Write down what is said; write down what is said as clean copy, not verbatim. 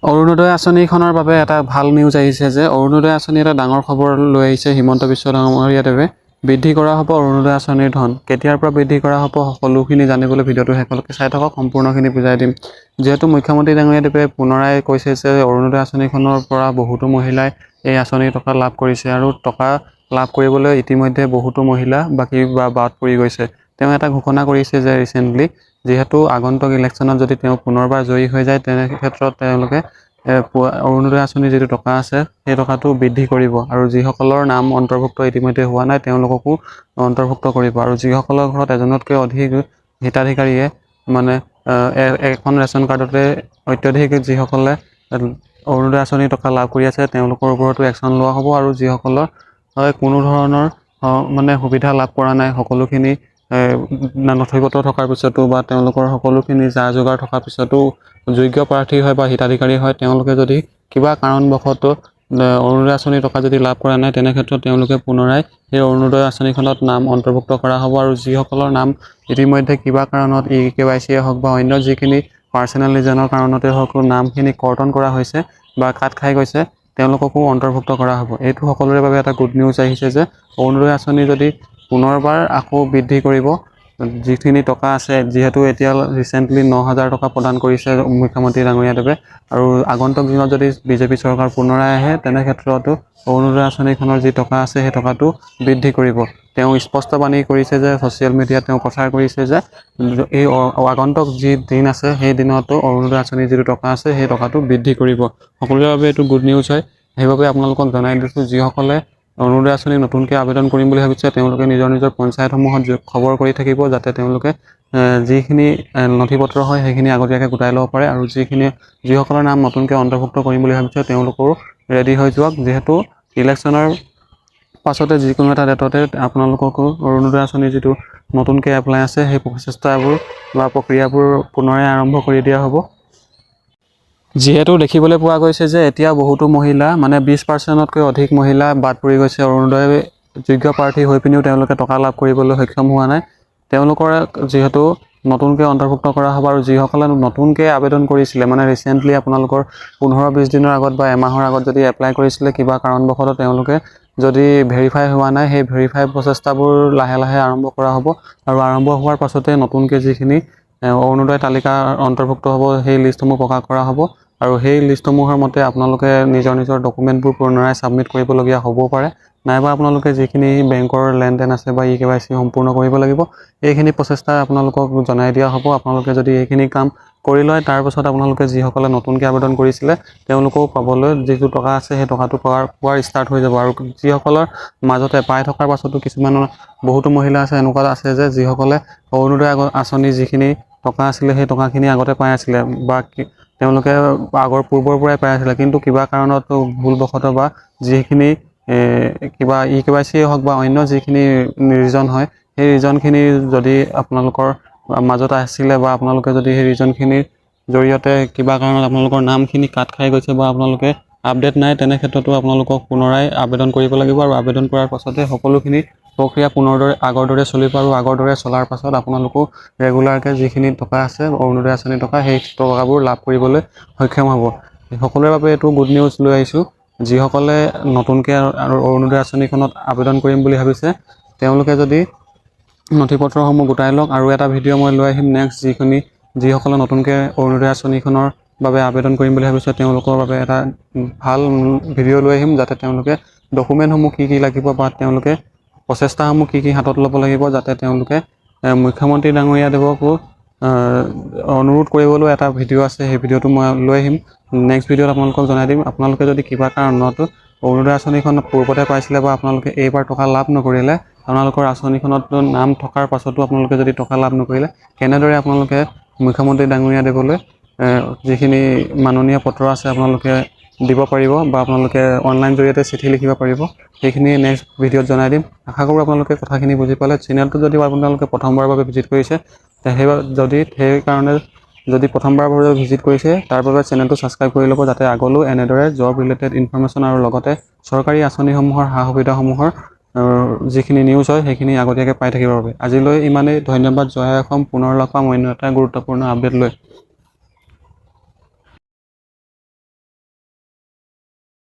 অৰুণোদয় আঁচনিখনৰ বাবে এটা ভাল নিউজ আহিছে যে অৰুণোদয় আঁচনি এটা ডাঙৰ খবৰ লৈ আহিছে হিমন্ত বিশ্ব ডাঙৰীয়াদেৱে। বৃদ্ধি কৰা হ'ব অৰুণোদয় আঁচনিৰ ধন। কেতিয়াৰ পৰা বৃদ্ধি কৰা হ'ব সকলোখিনি জানিবলৈ ভিডিঅ'টো শেষলৈকে চাই থাকক, সম্পূৰ্ণখিনি বুজাই দিম। যিহেতু মুখ্যমন্ত্ৰী ডাঙৰীয়াদেৱে পুনৰাই কৈছে যে অৰুণোদয় আঁচনিখনৰ পৰা বহুতো মহিলাই এই আঁচনিৰ টকা লাভ কৰিছে আৰু টকা লাভ কৰিবলৈ ইতিমধ্যে বহুতো মহিলা বাদ পৰি গৈছে। তেওঁ এটা ঘোষণা কৰিছে যে ৰিচেণ্টলি যিহেতু আগন্তুক ইলেকশ্যনত যদি তেওঁ পুনৰবাৰ জয়ী হৈ যায় তেনে ক্ষেত্ৰত তেওঁলোকে অৰুণোদয় আঁচনিৰ যিটো টকা আছে সেই টকাটো বৃদ্ধি কৰিব আৰু যিসকলৰ নাম অন্তৰ্ভুক্ত ইতিমধ্যে হোৱা নাই তেওঁলোককো অন্তৰ্ভুক্ত কৰিব আৰু যিসকলৰ ঘৰত এজনতকৈ অধিক হিতাধিকাৰীয়ে মানে এখন ৰেচন কাৰ্ডতে অত্যধিক যিসকলে অৰুণোদয় আঁচনিৰ টকা লাভ কৰি আছে তেওঁলোকৰ ওপৰতো একশ্যন লোৱা হ'ব আৰু যিসকলৰ কোনো ধৰণৰ মানে সুবিধা লাভ কৰা নাই, সকলোখিনি নথিপত্ৰ থকাৰ পিছতো বা তেওঁলোকৰ সকলোখিনি যা যোগাৰ থকাৰ পিছতো যোগ্য প্ৰাৰ্থী হয় বা হিতাধিকাৰী হয়, তেওঁলোকে যদি কিবা কাৰণবশতঃ অৰুণোদয় আঁচনিৰ টকা যদি লাভ কৰা নাই তেনে ক্ষেত্ৰত তেওঁলোকে পুনৰাই সেই অৰুণোদয় আঁচনিখনত নাম অন্তৰ্ভুক্ত কৰা হ'ব আৰু যিসকলৰ নাম ইতিমধ্যে কিবা কাৰণত KYC হওক বা অন্য যিখিনি পাৰ্চনেল ৰিজনৰ কাৰণতে হওক নামখিনি কৰ্তন কৰা হৈছে বা কাট খাই গৈছে তেওঁলোককো অন্তৰ্ভুক্ত কৰা হ'ব। এইটো সকলোৰে বাবে এটা গুড নিউজ আহিছে যে অৰুণোদয় আঁচনি যদি পুনৰবাৰ আকৌ বৃদ্ধি কৰিব, যিখিনি টকা আছে যিহেতু এতিয়া ৰিচেণ্টলি 9,000 টকা প্ৰদান কৰিছে মুখ্যমন্ত্ৰী ডাঙৰীয়াদেৱে আৰু আগন্তুক দিনত যদি বিজেপি চৰকাৰ পুনৰাই আহে তেনে ক্ষেত্ৰতো অৰুণোদয় আঁচনিখনৰ যি টকা আছে সেই টকাটো বৃদ্ধি কৰিব। তেওঁ স্পষ্টবাণী কৰিছে যে ছ'চিয়েল মিডিয়াত তেওঁ প্ৰচাৰ কৰিছে যে এই আগন্তুক যি দিন আছে সেই দিনতো অৰুণোদয় আঁচনিৰ যিটো টকা আছে সেই টকাটো বৃদ্ধি কৰিব। সকলোৰে বাবে এইটো গুড নিউজ হয়, সেইবাবে আপোনালোকক জনাই দিছোঁ যিসকলে অৰুণোদয় আঁচনি নতুনকৈ আবেদন কৰিম বুলি ভাবিছে তেওঁলোকে নিজৰ পঞ্চায়তসমূহত খবৰ কৰি থাকিব যাতে তেওঁলোকে যিখিনি নথিপত্ৰ হয় সেইখিনি আগতীয়াকৈ গোটাই ল'ব পাৰে আৰু যিসকলৰ নাম নতুনকৈ অন্তৰ্ভুক্ত কৰিম বুলি ভাবিছে তেওঁলোকৰো ৰেডি হৈ যাওক, যিহেতু ইলেকশ্যনৰ পাছতে যিকোনো এটা ডেটতে আপোনালোককো অৰুণোদয় আঁচনিৰ যিটো নতুনকৈ এপ্লাই আছে সেই প্ৰচেষ্টাবোৰ বা প্ৰক্ৰিয়াবোৰ পুনৰাই আৰম্ভ কৰি দিয়া হ'ব। যিহেতু দেখিবলৈ পোৱা গৈছে যে এতিয়া বহুতো মহিলা মানে 20%তকৈ অধিক মহিলা বাদ পৰি গৈছে, অৰুণোদয় যোগ্য প্ৰাৰ্থী হৈ পিনিও তেওঁলোকে টকা লাভ কৰিবলৈ সক্ষম হোৱা নাই। তেওঁলোকৰ যিহেতু নতুনকৈ অন্তৰ্ভুক্ত কৰা হ'ব আৰু যিসকলে নতুনকৈ আবেদন কৰিছিলে মানে ৰিচেণ্টলি আপোনালোকৰ 15-20 দিনৰ আগত বা এমাহৰ আগত যদি এপ্লাই কৰিছিলে কিবা কাৰণবশতঃ তেওঁলোকে যদি ভেৰিফাই হোৱা নাই সেই ভেৰিফাই প্ৰচেষ্টাবোৰ লাহে লাহে আৰম্ভ কৰা হ'ব আৰু আৰম্ভ হোৱাৰ পাছতে নতুনকৈ যিখিনি অৰুণোদয় তালিকা অন্তৰ্ভুক্ত হ'ব সেই লিষ্টসমূহ প্ৰকাশ কৰা হ'ব আৰু সেই লিষ্টসমূহৰ মতে আপোনালোকে নিজৰ ডকুমেণ্টবোৰ পুনৰাই ছাবমিট কৰিবলগীয়া হ'বও পাৰে, নাইবা আপোনালোকে যিখিনি বেংকৰ লেনদেন আছে বা KYC সম্পূৰ্ণ কৰিব লাগিব। এইখিনি প্ৰচেষ্টা আপোনালোকক জনাই দিয়া হ'ব। আপোনালোকে যদি এইখিনি কাম কৰি লয় তাৰপাছত আপোনালোকে যিসকলে নতুনকৈ আবেদন কৰিছিলে তেওঁলোকেও পাবলৈ যিটো টকা আছে সেই টকাটো পোৱাৰ ষ্টাৰ্ট হৈ যাব আৰু যিসকলৰ মাজতে পাই থকাৰ পাছতো বহুতো মহিলা আছে এনেকুৱা আছে যে যিসকলে অৰুণোদয় আঁচনি যিখিনি টকা আছিলে সেই টকাখিনি আগতে পাই আছিলে বা তেওঁলোকে পূৰ্বৰ পৰাই পাই আছিলে, কিন্তু কিবা কাৰণত ভুলবশতঃ বা যিখিনি কিবা KYC হওক বা অন্য যিখিনি ৰিজন হয় সেই ৰিজনখিনি যদি আপোনালোকৰ মাজত আছিলে বা আপোনালোকে যদি সেই ৰিজনখিনিৰ জৰিয়তে কিবা কাৰণত আপোনালোকৰ নামখিনি কাট খাই গৈছে বা আপোনালোকে আপডেট নাই তেনে ক্ষেত্ৰতো আপোনালোকক পুনৰাই আবেদন কৰিব লাগিব আৰু আবেদন কৰাৰ পাছতে সকলোখিনি প্ৰক্ৰিয়া আগৰ দৰে চলিব আৰু আগৰ দৰে চলাৰ পাছত আপোনালোকো ৰেগুলাৰকৈ যিখিনি টকা আছে অৰুণোদয় আঁচনিৰ টকা সেই টকাবোৰ লাভ কৰিবলৈ সক্ষম হ'ব। সকলোৰে বাবে এইটো গুড নিউজ লৈ আহিছোঁ। যিসকলে নতুনকৈ আৰু অৰুণোদয় আঁচনিখনত আবেদন কৰিম বুলি ভাবিছে তেওঁলোকে যদি নথিপত্ৰসমূহ গোটাই লওক আৰু এটা ভিডিঅ' মই লৈ আহিম নেক্সট যিসকলে নতুনকৈ অৰুণোদয় আঁচনিখনৰ বাবে আবেদন কৰিম বুলি ভাবিছে তেওঁলোকৰ বাবে এটা ভাল ভিডিঅ' লৈ আহিম যাতে তেওঁলোকে ডকুমেণ্টসমূহ কি লাগিব বা তেওঁলোকে প্ৰচেষ্টাসমূহ কি হাতত ল'ব লাগিব যাতে তেওঁলোকে মুখ্যমন্ত্ৰী ডাঙৰীয়াদেৱকো অনুৰোধ কৰিবলৈ এটা ভিডিঅ' আছে, সেই ভিডিঅ'টো মই লৈ আহিম। নেক্সট ভিডিঅ'ত আপোনালোকক জনাই দিম। আপোনালোকে যদি কিবা কাৰণত অৰুণোদয় আঁচনিখন পূৰ্বতে পাইছিলে বা আপোনালোকে এইবাৰ টকা লাভ নকৰিলে, আপোনালোকৰ আঁচনিখনত নাম থকাৰ পাছতো আপোনালোকে যদি টকা লাভ নকৰিলে কেনেদৰে আপোনালোকে মুখ্যমন্ত্ৰী ডাঙৰীয়াদেৱলৈ যিখিনি মাননীয় পত্ৰ আছে আপোনালোকে দিব পাৰিব বা আপোনালোকে অনলাইন জৰিয়তে চিঠি লিখিব পাৰিব, সেইখিনি নেক্সট ভিডিঅ'ত জনাই দিম। আশা কৰোঁ আপোনালোকে কথাখিনি বুজি পালে। চেনেলটো যদি আপোনালোকে প্ৰথমবাৰৰ বাবে ভিজিট কৰিছে যদি প্ৰথমবাৰৰ বাবে ভিজিট কৰিছে তাৰ বাবে চেনেলটো ছাবস্ক্ৰাইব কৰি ল'ব যাতে আগলৈও এনেদৰে জব ৰিলেটেড ইনফৰমেশ্যন আৰু লগতে চৰকাৰী আঁচনিসমূহৰ সা সুবিধাসমূহৰ যিখিনি নিউজ হয় সেইখিনি আগতীয়াকৈ পাই থাকিবৰ বাবে। আজিলৈ ইমানেই, ধন্যবাদ। জয় অসম। পুনৰ লগ পাম অন্য এটা গুৰুত্বপূৰ্ণ আপডেট লৈ।